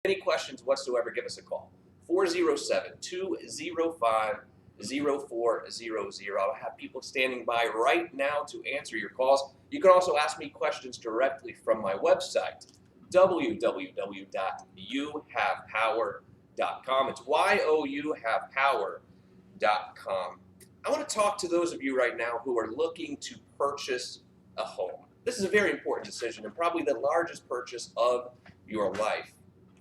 Any questions whatsoever, give us a call. 407-205-0400. I'll have people standing by right now to answer your calls. You can also ask me questions directly from my website, www.youhavepower.com. It's youhavepower.com. I want to talk to those of you right now who are looking to purchase a home. This is a very important decision and probably the largest purchase of your life.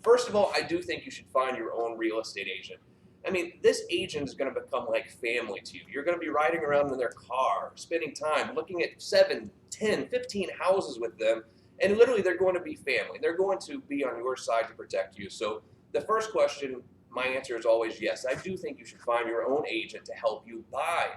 First of all, I do think you should find your own real estate agent. I mean, this agent is going to become like family to you. You're going to be riding around in their car, spending time, looking at 7, 10, 15 houses with them, and literally they're going to be family. They're going to be on your side to protect you. So the first question, my answer is always yes. I do think you should find your own agent to help you buy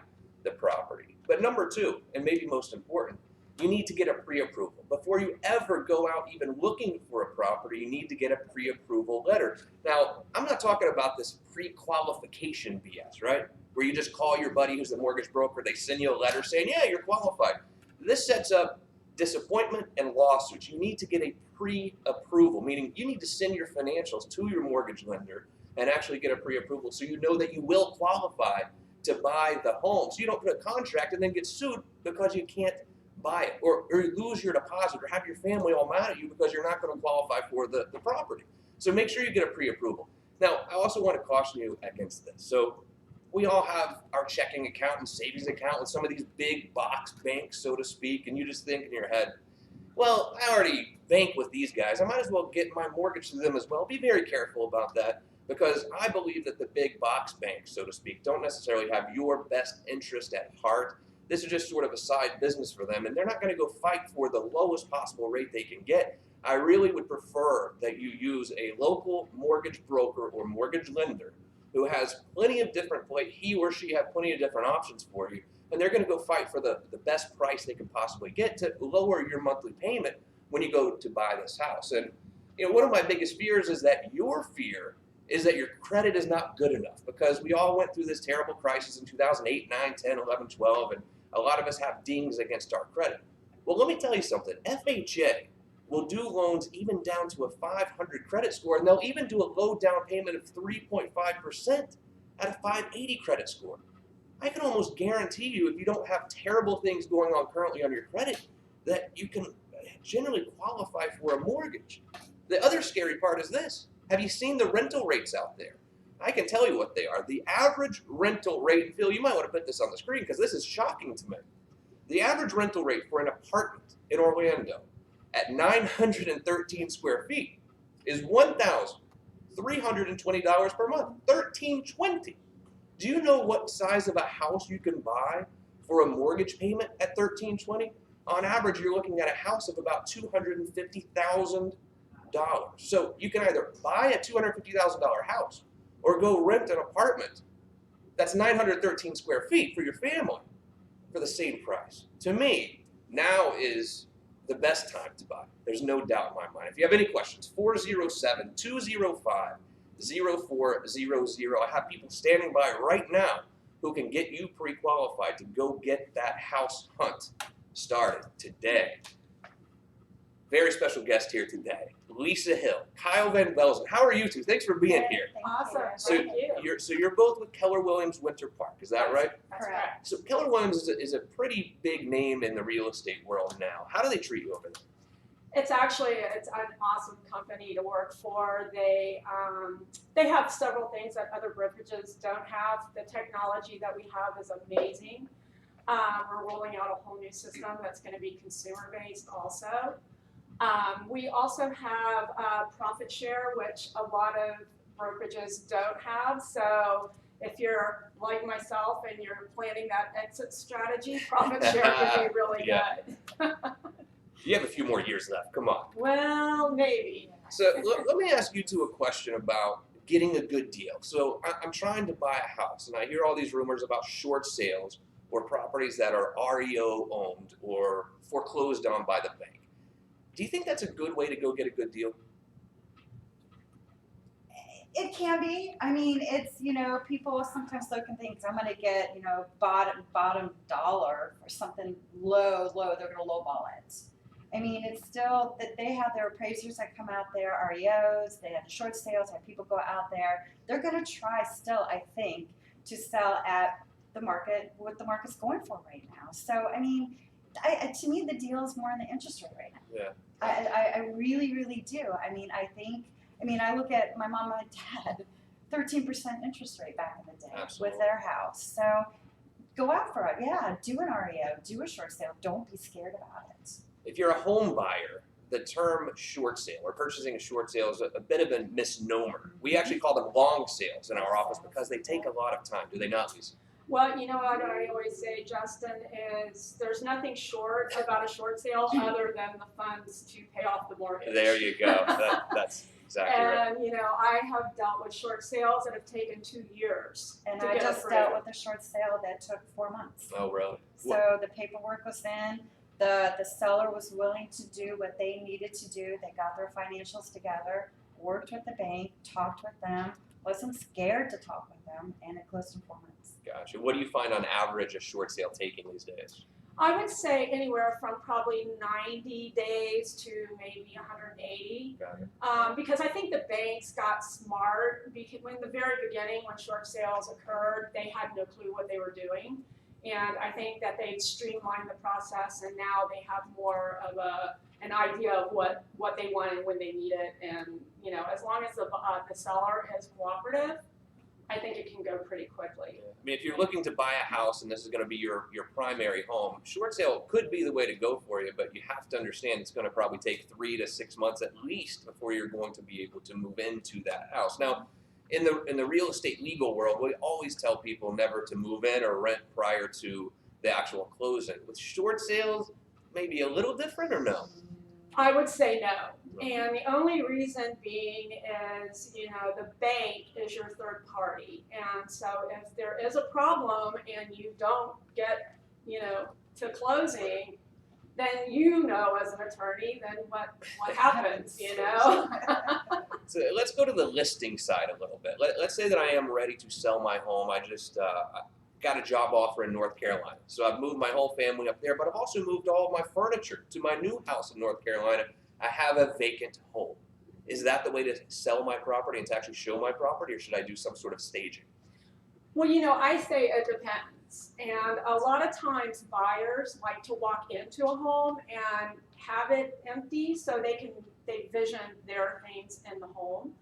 the property. But number two, and maybe most important, you need to get a pre-approval. Before you ever go out even looking for a property, you need to get a pre-approval letter. Now, I'm not talking about this pre-qualification BS, right? Where you just call your buddy who's the mortgage broker, they send you a letter saying, yeah, you're qualified. This sets up disappointment and lawsuits. You need to get a pre-approval, meaning you need to send your financials to your mortgage lender and actually get a pre-approval so you know that you will qualify to buy the home. So you don't put a contract and then get sued because you can't buy it, or lose your deposit, or have your family all mad at you because you're not going to qualify for the property. So make sure you get a pre-approval. Now, I also want to caution you against this. So we all have our checking account and savings account with some of these big box banks, so to speak, and you just think in your head, well, I already bank with these guys. I might as well get my mortgage to them as well. Be very careful about that, because I believe that the big box banks, so to speak, don't necessarily have your best interest at heart. This is just sort of a side business for them, and they're not going to go fight for the lowest possible rate they can get. I really would prefer that you use a local mortgage broker or mortgage lender who has plenty of different, he or she have plenty of different options for you, and they're going to go fight for the best price they can possibly get to lower your monthly payment when you go to buy this house. And one of my biggest fears is that your fear is that your credit is not good enough, because we all went through this terrible crisis in 2008, 9, 10, 11, 12, and a lot of us have dings against our credit. Well, let me tell you something. FHA will do loans even down to a 500 credit score, and they'll even do a low down payment of 3.5% at a 580 credit score. I can almost guarantee you, if you don't have terrible things going on currently on your credit, that you can generally qualify for a mortgage. The other scary part is this. Have you seen the rental rates out there? I can tell you what they are. The average rental rate, Phil, you might want to put this on the screen because this is shocking to me. The average rental rate for an apartment in Orlando at 913 square feet is $1,320 per month. $1,320. Do you know what size of a house you can buy for a mortgage payment at $1,320? On average, you're looking at a house of about $250,000. So you can either buy a $250,000 house or go rent an apartment that's 913 square feet for your family for the same price. To me, now is the best time to buy. There's no doubt in my mind. If you have any questions, 407-205-0400. I have people standing by right now who can get you pre-qualified to go get that house hunt started today. Very special guest here today, Lisa Hill, Kyle Van Velzen. How are you two? Thanks for being here. Awesome. Thank you. You're both with Keller Williams Winter Park, is that right? That's correct. So Keller Williams is a pretty big name in the real estate world now. How do they treat you over there? It's an awesome company to work for. They have several things that other brokerages don't have. The technology that we have is amazing. We're rolling out a whole new system that's going to be consumer-based also. We also have profit share, which a lot of brokerages don't have. So if you're like myself and you're planning that exit strategy, profit share could be really good. You have a few more years left. Come on. Well, maybe. So let me ask you two a question about getting a good deal. So I'm trying to buy a house, and I hear all these rumors about short sales or properties that are REO owned or foreclosed on by the bank. Do you think that's a good way to go get a good deal? It can be. I mean, it's, people sometimes look and think, I'm going to get, bottom dollar for something low, they're going to lowball it. I mean, it's still that they have their appraisers that come out there, REOs, they have short sales, have people go out there. They're going to try still, I think, to sell at the market, what the market's going for right now. So, I mean, to me, the deal is more on the interest rate right now. Yeah. I really, really do. I mean, I look at my mom and dad, 13% interest rate back in the day Absolutely. with their house. So go out for it. Yeah, do an REO, do a short sale. Don't be scared about it. If you're a home buyer, the term short sale or purchasing a short sale is a bit of a misnomer. We actually call them long sales in our office because they take a lot of time, do they not, Lisa? Well, you know what I always say, Justin, is there's nothing short about a short sale other than the funds to pay off the mortgage. There you go. That's exactly right. And, you know, I have dealt with short sales that have taken 2 years And to I get just approved. dealt with a short sale that took 4 months. Oh, really? So the paperwork was in, the seller was willing to do what they needed to do. They got their financials together, worked with the bank, talked with them, wasn't scared to talk with them, and it closed in 4 months. Gotcha. What do you find on average a short sale taking these days? I would say anywhere from probably 90 days to maybe 180. Got it. Because I think the banks got smart because in the very beginning when short sales occurred, they had no clue what they were doing. And I think that they've streamlined the process and now they have more of an idea of what they want and when they need it. And, you know, as long as the seller is cooperative, I think it can go pretty quickly. I mean, if you're looking to buy a house and this is going to be your primary home, short sale could be the way to go for you, but you have to understand it's going to probably take 3 to 6 months at least before you're going to be able to move into that house. Now, in the real estate legal world, we always tell people never to move in or rent prior to the actual closing. With short sales, maybe a little different or no? I would say no. And the only reason being is, you know, the bank is your third party. And so if there is a problem and you don't get, you know, to closing, then you know as an attorney, then what happens, you know? So let's go to the listing side a little bit. Let's say that I am ready to sell my home. I just got a job offer in North Carolina. So I've moved my whole family up there, but I've also moved all of my furniture to my new house in North Carolina. I have a vacant home. Is that the way to sell my property and to actually show my property, or should I do some sort of staging? Well, you know, I say it depends. And a lot of times buyers like to walk into a home and have it empty so they vision their things in the home.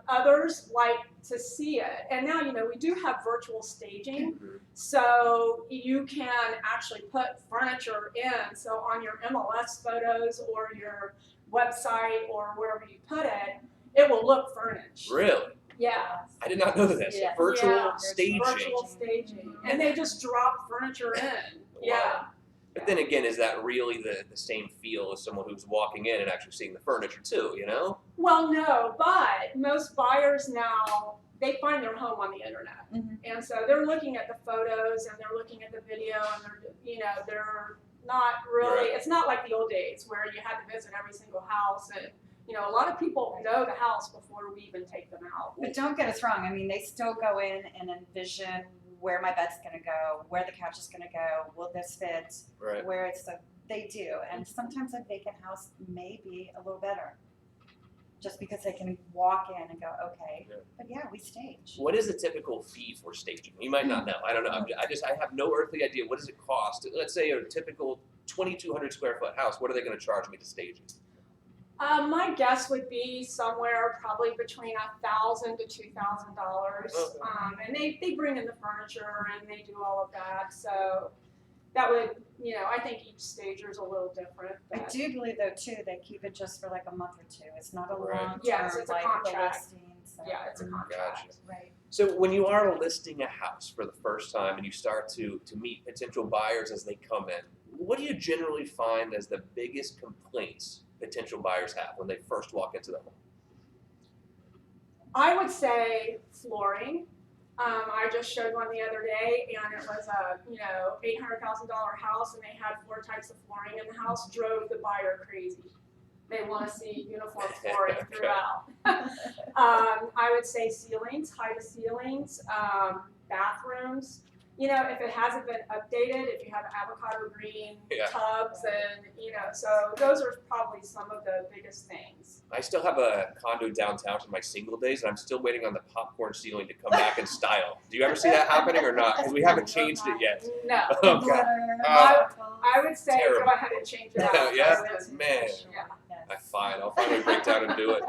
Others like to see it. And now, you know, we do have virtual staging, so you can actually put furniture in. So on your MLS photos or your website or wherever you put it, it will look furnished. Really? Yeah. I did not know this. Yeah. Virtual Yeah. staging. Virtual staging. And they just drop furniture in. Yeah. But then again, is that really the same feel as someone who's walking in and actually seeing the furniture too, you know? Well, no, but most buyers now, they find their home on the internet. Mhm. And so they're looking at the photos and they're looking at the video and they're not really, Right. it's not like the old days where you had to visit every single house and, you know, a lot of people know the house before we even take them out. But don't get us wrong. I mean, they still go in and envision where my bed's going to go, where the couch is going to go, will this fit, Right. where it's they do. And sometimes a vacant house may be a little better just because they can walk in and go, okay. Yeah. But yeah, we stage. What is the typical fee for staging? You might not know. I don't know. I have no earthly idea. What does it cost? Let's say a typical 2,200 square foot house. What are they going to charge me to stage it? My guess would be somewhere probably between $1,000 to $2,000. Okay. And they bring in the furniture and they do all of that. So that would, you know, I think each stager is a little different. I But do believe though too they keep it just for like a month or two. It's not a Right. long term Yes, it's a like contract. the listing. So. yeah, it's a contract. Gotcha. Right. So when you are listing a house for the first time and you start to meet potential buyers as they come in, what do you generally find as the biggest complaints potential buyers have when they first walk into the home? I would say flooring. I just showed one the other day, and it was a $800,000 house, and they had 4 types of flooring in the house. Drove the buyer crazy. They want to see uniform flooring Okay. throughout. I would say ceilings, high to ceilings, bathrooms. you know, if it hasn't been updated, if you have avocado green Yeah. tubs and, you know, so those are probably some of the biggest things. I still have a condo downtown from my single days, and I'm still waiting on the popcorn ceiling to come back in style. Do you ever see that happening or not? Because we haven't changed it yet. No. Oh, God. Glitter, I sparkles. would say Terrible. go ahead and change it out. Yeah, It's- man. Yeah. Yes. Fine, I'll finally break down and do it.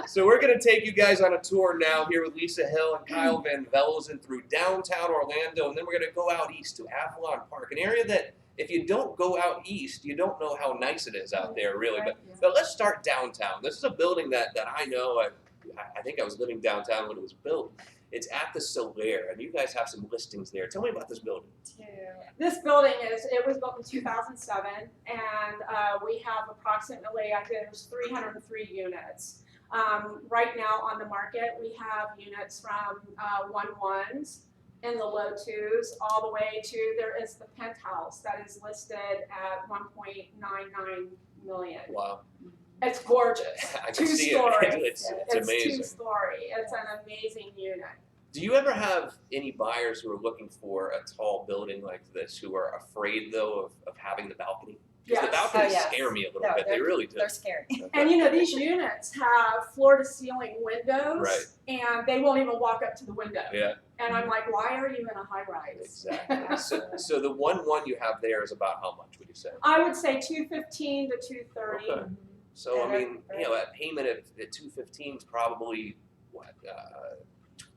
So we're going to take you guys on a tour now here with Lisa Hill and Kyle Van Velzen through downtown Orlando, and then we're going to go out east to Avalon Park, an area that if you don't go out east, you don't know how nice it is out there, really. But let's start downtown. This is a building that I know. I think I was living downtown when it was built. It's at the Solaire, and you guys have some listings there. Tell me about this building. This building it was built in 2007, and we have approximately, I think there's 303 units. Right now on the market, we have units from 1.1s in the low 2s all the way to, there is the penthouse that is listed at 1.99 million. Wow. It's gorgeous. I can see Two-story. it. It's amazing. 2-story. It's an amazing unit. Do you ever have any buyers who are looking for a tall building like this who are afraid, though, of having the balcony? Because the Yes. balconies Oh, yes. scare me a little No, bit. They really do. They're scary. And you know, these units have floor to ceiling windows, Right. and they won't even walk up to the window. Yeah, And I'm like, why are you in a high rise? exactly. So the 1.1 you have there is about how much, would you say? I would say 215 to 230. Okay. So, I Yeah, mean, you know, that payment at 215 is probably, what,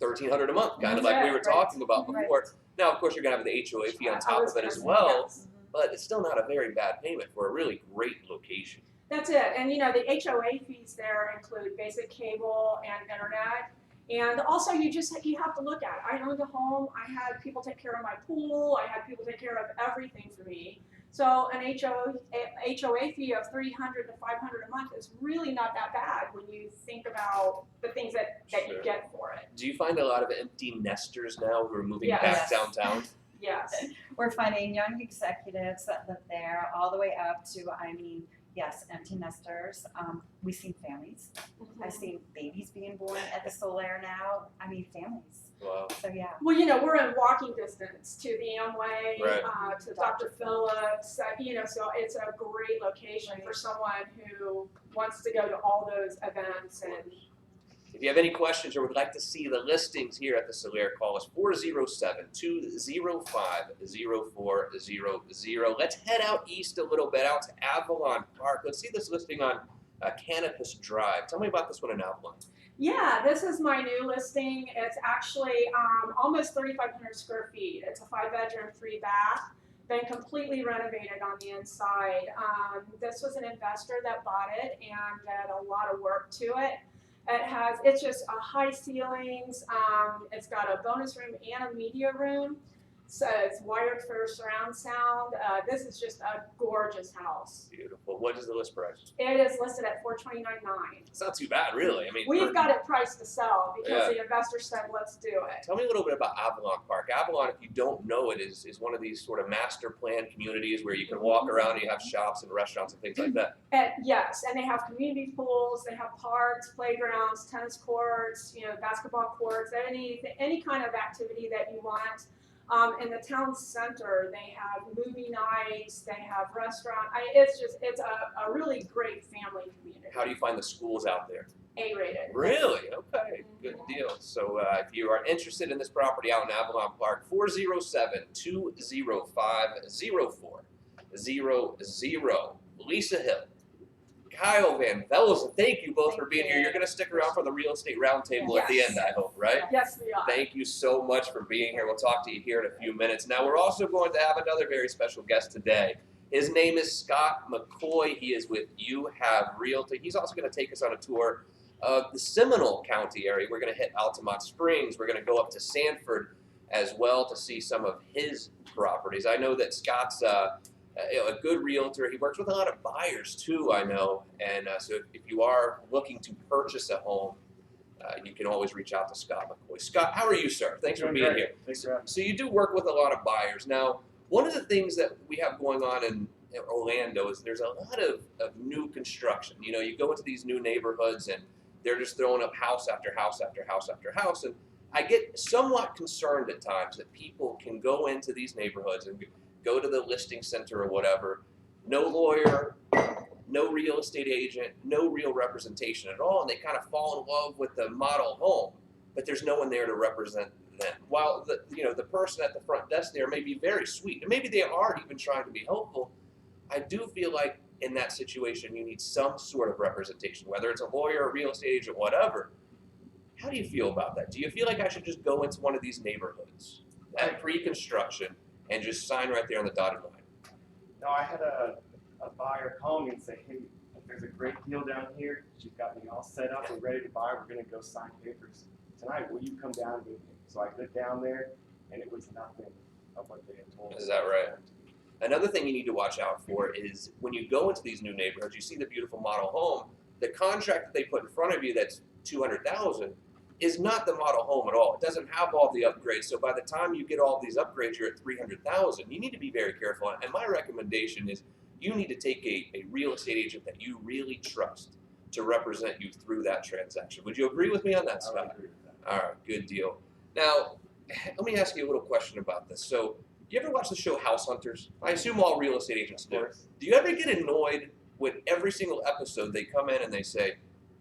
$1,300 a month, kind of like we were Right. talking about Right. before. Now, of course, you're going to have the HOA fee on I top was of it gonna as say, well, yes. but it's still not a very bad payment for a really great location. That's it. And you know, the HOA fees there include basic cable and internet. And also you have to look at it. I owned a home, I had people take care of my pool, I had people take care of everything for me. So an HOA fee of $300 to $500 a month is really not that bad when you think about the things that you Sure. get for it. Do you find a lot of empty nesters now who are moving Yes. back Yes. downtown? Yes. We're finding young executives that live there, all the way up to, I mean, yes, empty nesters. We've seen families. I've seen babies being born at the Solaire now. I mean, families. Wow. So yeah. Well, you know, we're in walking distance to the Amway, Right. to Dr. Phillips, you know, so it's a great location for someone who wants to go to all those events. And If you have any questions or would like to see the listings here at the Solaire, call us 407-205-0400. Let's head out east a little bit, out to Avalon Park. Let's see this listing on Canopus Drive. Tell me about this one in Avalon. yeah, this is my new listing. It's actually almost 3,500 square feet. It's a 5-bedroom, 3-bath. Been completely renovated on the inside. This was an investor that bought it and did a lot of work to it. It's just high ceilings. It's got a bonus room and a media room. So it's wired for surround sound. This is just a gorgeous house. Beautiful. What is the list price? It is listed at $429,900. It's not too bad, really. I mean, We've got it priced to sell because Yeah. the investor said, let's do it. Tell me a little bit about Avalon Park. Avalon, if you don't know it, is one of these sort of master plan communities where you can walk around and you have shops and restaurants and things like that. Yes, and they have community pools, they have parks, playgrounds, tennis courts, you know, basketball courts, any kind of activity that you want. In the town center, they have movie nights, they have restaurant. It's a really great family community. How do you find the schools out there? A-rated. Really? Okay, good deal. So if you are interested in this property out in Avalon Park, 407-205-0400. Lisa Hill, Kyle Van Velzen, thank you both for being here. You're going to stick around for the real estate roundtable at the Yes. end, I hope, right? Yes, we are. Thank you so much for being here. We'll talk to you here in a few minutes. Now, we're also going to have another very special guest today. His name is Scott McCoy. He is with You Have Realty. He's also going to take us on a tour of the Seminole County area. We're going to hit Altamont Springs. We're going to go up to Sanford as well to see some of his properties. I know that Scott's a good realtor. He works with a lot of buyers too, I know. And so if you are looking to purchase a home, you can always reach out to Scott McCoy. Scott, how are you, sir? Thanks for being here. Thanks for having me. So you do work with a lot of buyers. Now, one of the things that we have going on in Orlando is there's a lot of new construction. You know, you go into these new neighborhoods and they're just throwing up house after house after house after house. And I get somewhat concerned at times that people can go into these neighborhoods and go to the listing center or whatever, no lawyer, no real estate agent, no real representation at all, and they kind of fall in love with the model home, but there's no one there to represent them. While the person at the front desk there may be very sweet, and maybe they are even trying to be helpful, I do feel like in that situation you need some sort of representation, whether it's a lawyer, a real estate agent, whatever. How do you feel about that? Do you feel like I should just go into one of these neighborhoods at pre-construction and just sign right there on the dotted line? No, I had a buyer call me and say, hey, there's a great deal down here. She's got me all set up and ready to buy. We're going to go sign papers tonight. Will you come down with me? So I went down there, and it was nothing of what they had told us. Is that right? Another thing you need to watch out for is when you go into these new neighborhoods, you see the beautiful model home, the contract that they put in front of you that's $200,000 is not the model home at all. It doesn't have all the upgrades. So by the time you get all these upgrades, you're at $300,000. You need to be very careful. And my recommendation is you need to take a real estate agent that you really trust to represent you through that transaction. Would you agree with me on that, I would Scott? agree with that. All right, good deal. Now, let me ask you a little question about this. So, you ever watch the show House Hunters? I assume all real estate agents Of do. course. Do you ever get annoyed when every single episode they come in and they say,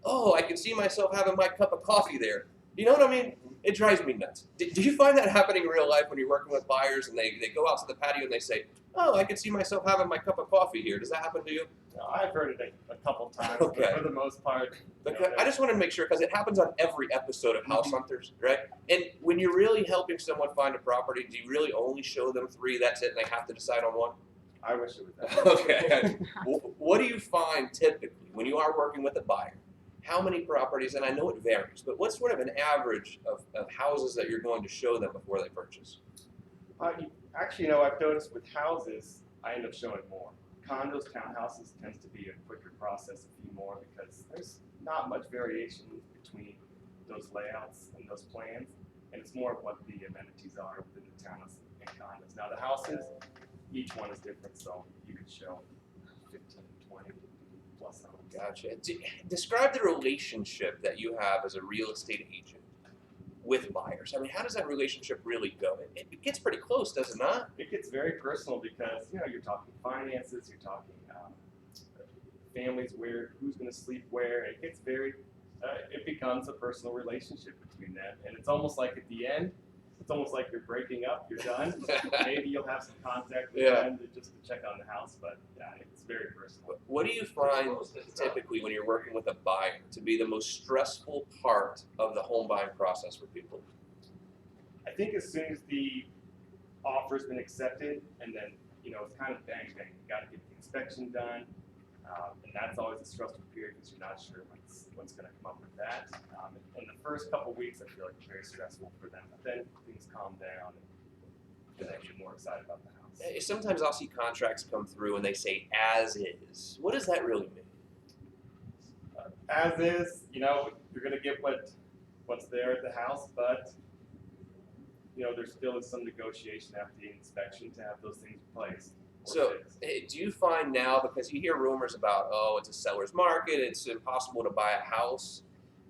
oh, I can see myself having my cup of coffee there? You know what I mean? It drives me nuts. Do you find that happening in real life when you're working with buyers and they go out to the patio and they say, oh, I can see myself having my cup of coffee here? Does that happen to you? No, I've heard it a couple times, Okay. but for the most part, Because I just want to make sure, because it happens on every episode of House Hunters, right? And when you're really helping someone find a property, do you really only show them 3, that's it, and they have to decide on one? I wish it was that. Okay. What do you find typically when you are working with a buyer? How many properties, and I know it varies, but what's sort of an average of houses that you're going to show them before they purchase? Actually, I've noticed with houses, I end up showing more. Condos, townhouses tends to be a quicker process, a few more, because there's not much variation between those layouts and those plans, and it's more of what the amenities are within the townhouse and condos. Now the houses, each one is different, so you could show 15, 20 plus homes. Gotcha. Describe the relationship that you have as a real estate agent with buyers. I mean, how does that relationship really go? It gets pretty close, does it not? It gets very personal because you're talking finances, you're talking families, who's going to sleep where. It gets it becomes a personal relationship between them, and it's almost like at the end, it's almost like you're breaking up, you're done. Maybe you'll have some contact with them just to check on the house, but yeah, it's very personal. What do you find typically when you're working with a buyer to be the most stressful part of the home buying process for people? I think as soon as the offer's been accepted, and then it's kind of bang bang. You got to get the inspection done, and that's always a stressful period because you're not sure what's going to come up with that. In the first couple weeks, I feel like it's very stressful for them. But then things calm down, and they get more excited about the house. Sometimes I'll see contracts come through and they say as is. What does that really mean? As is, you're going to get what's there at the house, but there still is some negotiation after the inspection to have those things replaced. So, do you find now, because you hear rumors about, oh, it's a seller's market, it's impossible to buy a house,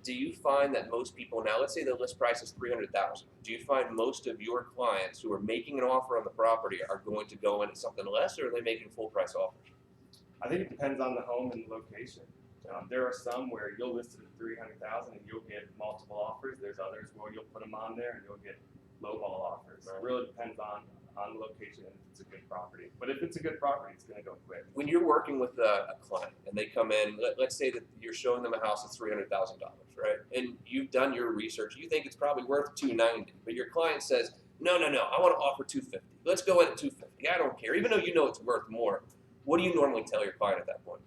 do you find that most people now, let's say the list price is $300,000, do you find most of your clients who are making an offer on the property are going to go in at something less, or are they making full price offers? I think it depends on the home and the location. There are some where you'll list it at $300,000 and you'll get multiple offers. There's others where you'll put them on there and you'll get lowball offers. It really depends on the location and if it's a good property. But if it's a good property, it's going to go quick. When you're working with a client and they come in, let's say that you're showing them a house that's $300,000, right? And you've done your research, you think it's probably worth $290,000, but your client says, no, I want to offer $250,000. Let's go in at $250,000. I don't care, even though you know it's worth more. What do you normally tell your client at that point?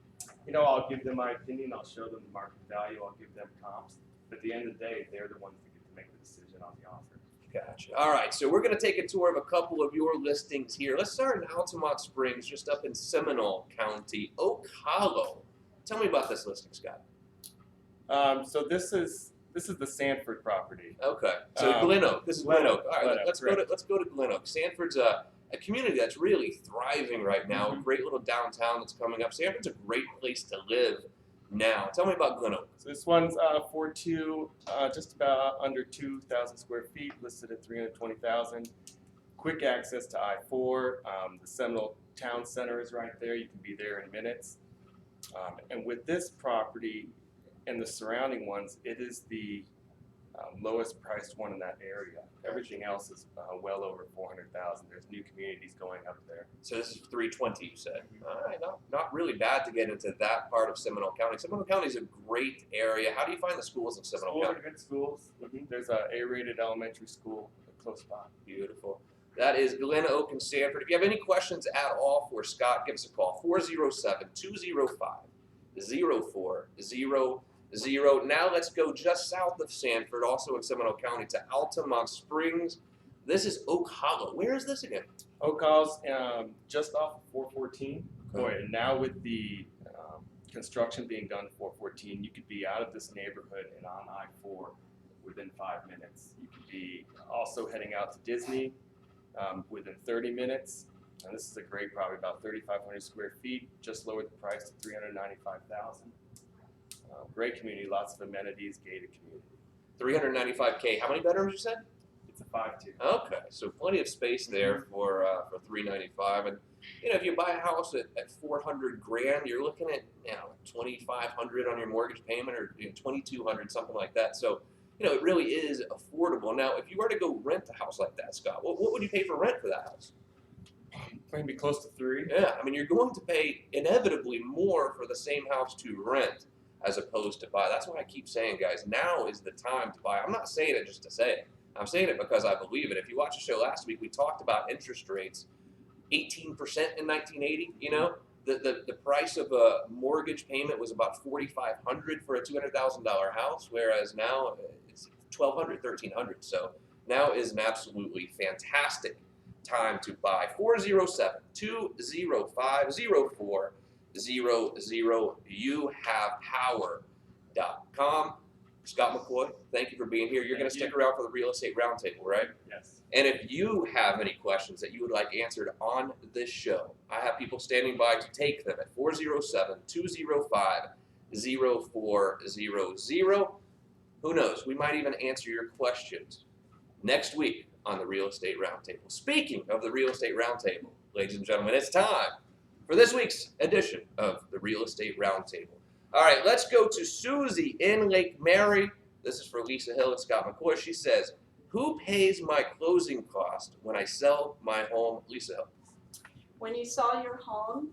I'll give them my opinion. I'll show them the market value. I'll give them comps. But at the end of the day, they're the ones that get to make the decision on the offer. Gotcha. All right, so we're going to take a tour of a couple of your listings here. Let's start in Altamont Springs, just up in Seminole County, Oak Hollow. Tell me about this listing, Scott. So this is the Sanford property. Okay, so Glen Oak. This is Glen Oak. All right, Glen Oak, let's go to Glen Oak. Sanford's a community that's really thriving right now. A great little downtown that's coming up. Sanford's a great place to live. now. Tell me about Glen Oak. So this one's 4.2, just about under 2,000 square feet, listed at 320,000. Quick access to I-4. The Seminole Town Center is right there. You can be there in minutes. And with this property and the surrounding ones, it is the lowest priced one in that area. Everything else is well over 400,000. There's new communities going up there. So this is 320, you said. All right, not really bad to get into that part of Seminole County. Seminole County is a great area. How do you find the schools in Seminole Schools County? are good schools. There's a A-rated elementary school close by. Beautiful. That is Glen Oak and Sanford. If you have any questions at all for Scott, give us a call. 407-205-0400. Now let's go just south of Sanford, also in Seminole County, to Altamont Springs. This is Oak Hollow. Where is this again? Oak Hollow's just off of 414. Boy, and now with the construction being done 414, you could be out of this neighborhood and on I-4 within 5 minutes. You could be also heading out to Disney within 30 minutes. And this is a great property, about 3,500 square feet, just lowered the price to 395,000. Great community, lots of amenities, gated community. 395K. How many bedrooms you said? It's a 5-2. Okay, so plenty of space there for 395, and if you buy a house at 400 grand, you're looking at 2,500 on your mortgage payment, or 2,200, something like that. So it really is affordable. Now, if you were to go rent a house like that, Scott, what would you pay for rent for that house? Maybe close to 3. Yeah, I mean, you're going to pay inevitably more for the same house to rent as opposed to buy. That's why I keep saying, guys, now is the time to buy. I'm not saying it just to say it. I'm saying it because I believe it. If you watch the show last week, we talked about interest rates, 18% in 1980. The price of a mortgage payment was about $4,500 for a $200,000 house, whereas now it's $1,200, $1,300. So now is an absolutely fantastic time to buy. 407-205-0400. YouHavePower.com. Scott McCoy, thank you for being here. You're going to stick around for the Real Estate Roundtable, right? Yes. And if you have any questions that you would like answered on this show, I have people standing by to take them at 407-205-0400. Who knows? We might even answer your questions next week on the Real Estate Roundtable. Speaking of the Real Estate Roundtable, ladies and gentlemen, it's time for this week's edition of the Real Estate Roundtable. All right, let's go to Susie in Lake Mary. This is for Lisa Hill and Scott McCoy. She says, who pays my closing cost when I sell my home? Lisa Hill. When you sell your home,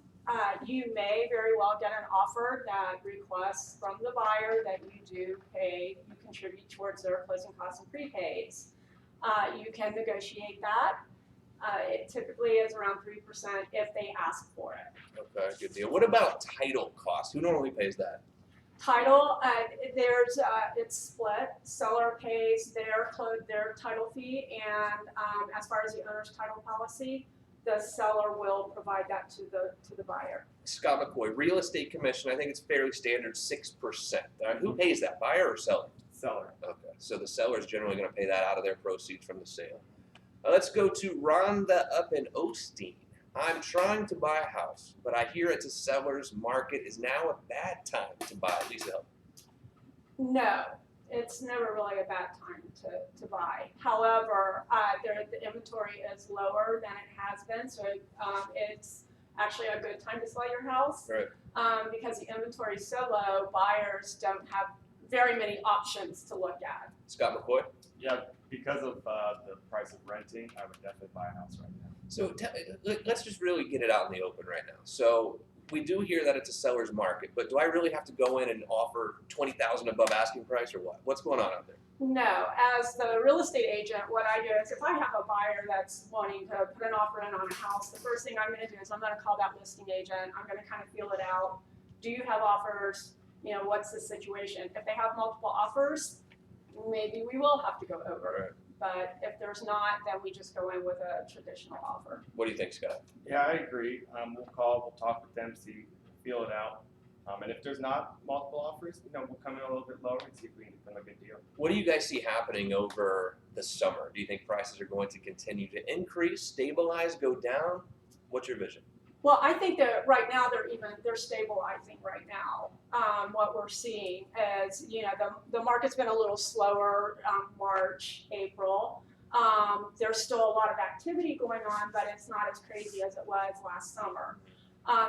you may very well get an offer that requests from the buyer that you do pay, you contribute towards their closing costs and prepaids. You can negotiate that. It typically is around 3% if they ask for it. Okay, good deal. What about title costs? Who normally pays that? Title, it's split. Seller pays their title fee, and as far as the owner's title policy, the seller will provide that to the buyer. Scott McCoy, real estate commission, I think it's fairly standard, 6%. Who pays that, buyer or seller? Seller. Okay, so the seller is generally going to pay that out of their proceeds from the sale. Let's go to Rhonda up in Osteen. I'm trying to buy a house, but I hear it's a seller's market. Is now a bad time to buy? Lisa Hill. No, it's never really a bad time to buy. However, the inventory is lower than it has been, so it's actually a good time to sell your house. Right. Because the inventory is so low, buyers don't have very many options to look at. Scott McCoy. Yeah, because of the price of renting, I would definitely buy a house right now. So let's just really get it out in the open right now. So we do hear that it's a seller's market, but do I really have to go in and offer $20,000 above asking price, or what? What's going on out there? No, as the real estate agent, what I do is if I have a buyer that's wanting to put an offer in on a house, the first thing I'm going to do is I'm going to call that listing agent. I'm going to kind of feel it out. Do you have offers? What's the situation? If they have multiple offers, maybe we will have to go over. Right. But if there's not, then we just go in with a traditional offer. What do you think, Scott? Yeah, I agree. We'll call, we'll talk with them, see, feel it out. And if there's not multiple offers, we'll come in a little bit lower and see if we can get them a good deal. What do you guys see happening over the summer? Do you think prices are going to continue to increase, stabilize, go down? What's your vision? Well, I think that right now they're stabilizing right now. What we're seeing is, the market's been a little slower, March, April. There's still a lot of activity going on, but it's not as crazy as it was last summer.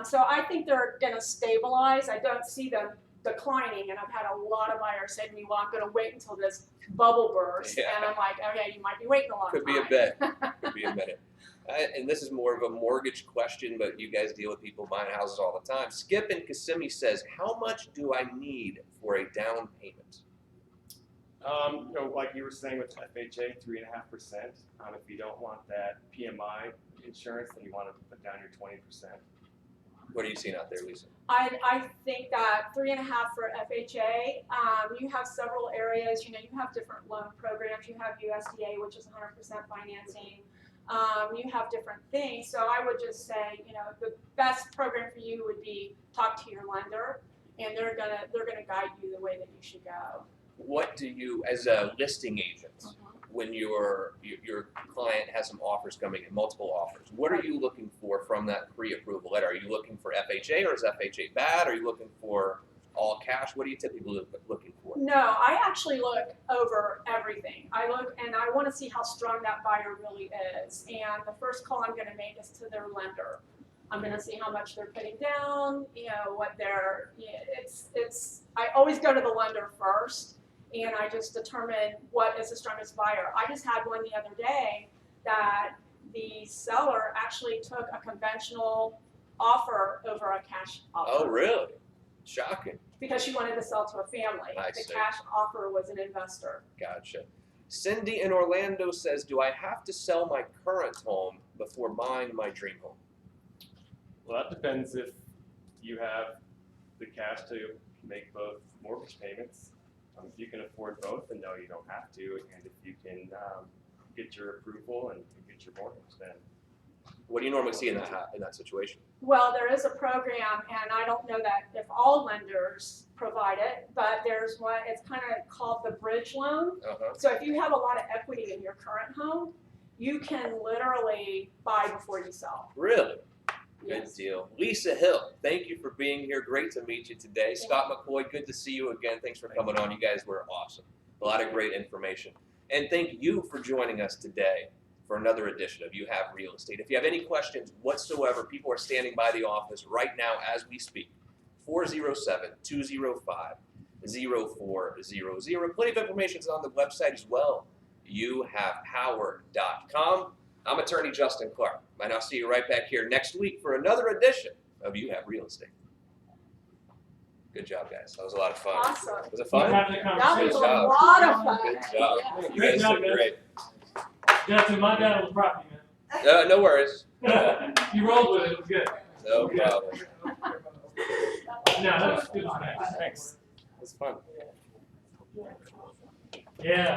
So I think they're gonna stabilize. I don't see them declining, and I've had a lot of buyers say to me, well, I'm gonna wait until this bubble bursts. Yeah. And I'm like, okay, you might be waiting a long Could time. be a bit. Could be a minute. And this is more of a mortgage question, but you guys deal with people buying houses all the time. Skip in Kissimmee says, how much do I need for a down payment? Like you were saying with FHA, 3.5%. If you don't want that PMI insurance, then you want to put down your 20%. What are you seeing out there, Lisa? I think that 3.5 for FHA. You have several areas. You have different loan programs. You have USDA, which is 100% financing. You have different things. So I would just say, the best program for you would be talk to your lender, and they're gonna guide you the way that you should go. What do you, as a listing agent, when your client has some offers coming in, multiple offers, what are you looking for from that pre-approval letter? Are you looking for FHA, or is FHA bad? Are you looking for all cash? What are you typically looking for? No, I actually look over everything. I look and I want to see how strong that buyer really is. And the first call I'm going to make is to their lender. I'm going to see how much they're putting down, what they're, I always go to the lender first, and I just determine what is the strongest buyer. I just had one the other day that the seller actually took a conventional offer over a cash offer. Oh, really? Shocking. Because she wanted to sell to a family. I The see. cash offer was an investor. Gotcha. Cindy in Orlando says, do I have to sell my current home before buying my dream home? Well, that depends if you have the cash to make both mortgage payments. If you can afford both, then no, you don't have to. And if you can get your approval and get your mortgage, then What do you normally see in that situation? Well, there is a program, and I don't know that if all lenders provide it, but there's one, it's kind of called the bridge loan. Uh-huh. So if you have a lot of equity in your current home, you can literally buy before you sell. Really? Good Yes. deal. Lisa Hill, thank you for being here. Great to meet you today. Scott McCoy, good to see you again. Thanks for coming on. You guys were awesome. A lot of great information. And thank you for joining us today for another edition of You Have Real Estate. If you have any questions whatsoever, people are standing by the office right now as we speak. 407-205-0400. Plenty of information is on the website as well. YouHavePower.com. I'm attorney Justin Clark, and I'll see you right back here next week for another edition of You Have Real Estate. Good job, guys. That was a lot of fun. Awesome. Was it Fun fun? having a That conversation. was a Good job. lot of fun. Good job. Yeah. You guys Great job, did great. Justin, my dad was property, No worries. man. You rolled with it. It was good. No problem. No, that was good. thanks. It was fun. Yeah.